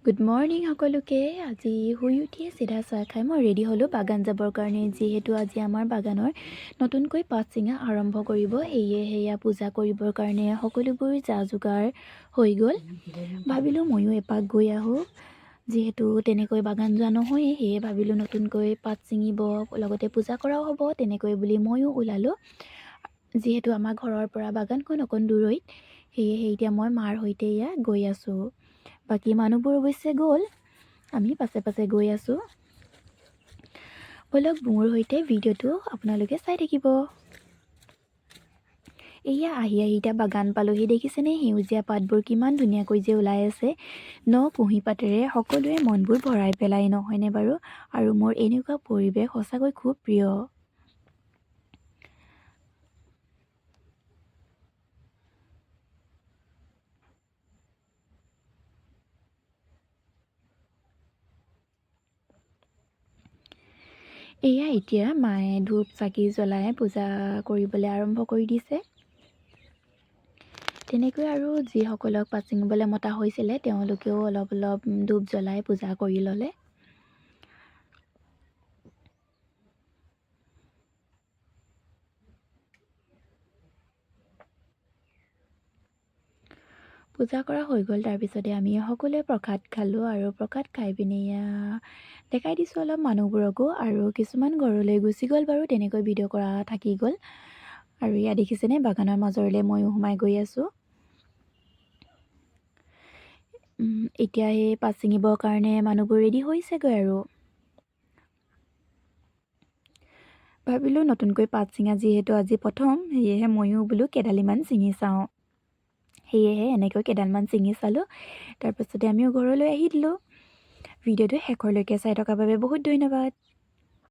Good morning সকলোকে। আজি শুই উঠিয়ে চিধা চাহ খাই মই ৰেডি হ'লোঁ বাগান যাবৰ কাৰণে। যিহেতু আজি আমাৰ বাগানৰ নতুনকৈ পাত ছিঙা আৰম্ভ কৰিব, সেয়া পূজা কৰিবৰ কাৰণে সকলোবোৰ যা যোগাৰ হৈ গ'ল। ভাবিলোঁ ময়ো এপাক গৈ আহোঁ, যিহেতু তেনেকৈ বাগান যোৱা নহয়েই, সেয়ে ভাবিলোঁ নতুনকৈ পাত ছিঙিব লগতে পূজা কৰাও হ'ব, তেনেকৈ বুলি ময়ো ওলালোঁ। যিহেতু আমাৰ ঘৰৰ পৰা বাগানখন অকণ দূৰৈত, সেয়েহে এতিয়া মই মাৰ সৈতে গৈ আছোঁ। বাকী মানুহবোৰ অৱশ্যে গ'ল, আমি পাছে পাছে গৈ আছোঁ। বলক মোৰ সৈতে ভিডিঅ'টো আপোনালোকে চাই থাকিব। আহি এতিয়া বাগান পালোহি। দেখিছেনে সেউজীয়া পাতবোৰ কিমান ধুনীয়াকৈ যে ওলাই আছে। কুঁহি পাতেৰে সকলোৰে মনবোৰ ভৰাই পেলাই, নহয়নে বাৰু? আৰু মোৰ এনেকুৱা পৰিৱেশ সঁচাকৈ খুব প্ৰিয়। এতিয়া মায়ে ধূপ চাকি জ্বলাই পূজা কৰিবলৈ আৰম্ভ কৰি দিছে। তেনেকৈ আৰু যিসকলক পাত ছিঙিবলৈ মতা হৈছিলে তেওঁলোকেও অলপ অলপ ধূপ জ্বলাই পূজা কৰি ল'লে। পূজা কৰা হৈ গ'ল। তাৰপিছতে আমি সকলোৱে প্ৰসাদ খালোঁ আৰু প্ৰসাদ খাই পিনি দেখাই দিছোঁ অলপ মানুহবোৰকো, আৰু কিছুমান ঘৰলৈ গুচি গ'ল বাৰু, তেনেকৈ ভিডিঅ' কৰা থাকি গ'ল। আৰু দেখিছেনে বাগানৰ মাজৰলৈ ময়ো সোমাই গৈ আছোঁ। এতিয়া সেই পাত ছিঙিবৰ কাৰণে মানুহবোৰ ৰেডি হৈছেগৈ আৰু। ভাবিলোঁ নতুনকৈ পাত ছিঙা যিহেতু আজি প্ৰথম, সেয়েহে ময়ো বোলো কেইডালিমান ছিঙি চাওঁ। সেয়েহে এনেকৈ কেইডালমান ছিঙি চালোঁ। তাৰপাছতে আমিও ঘৰলৈ আহি দিলোঁ। ভিডিঅ'টো শেষৰলৈকে চাই থকাৰ বাবে বহুত ধন্যবাদ।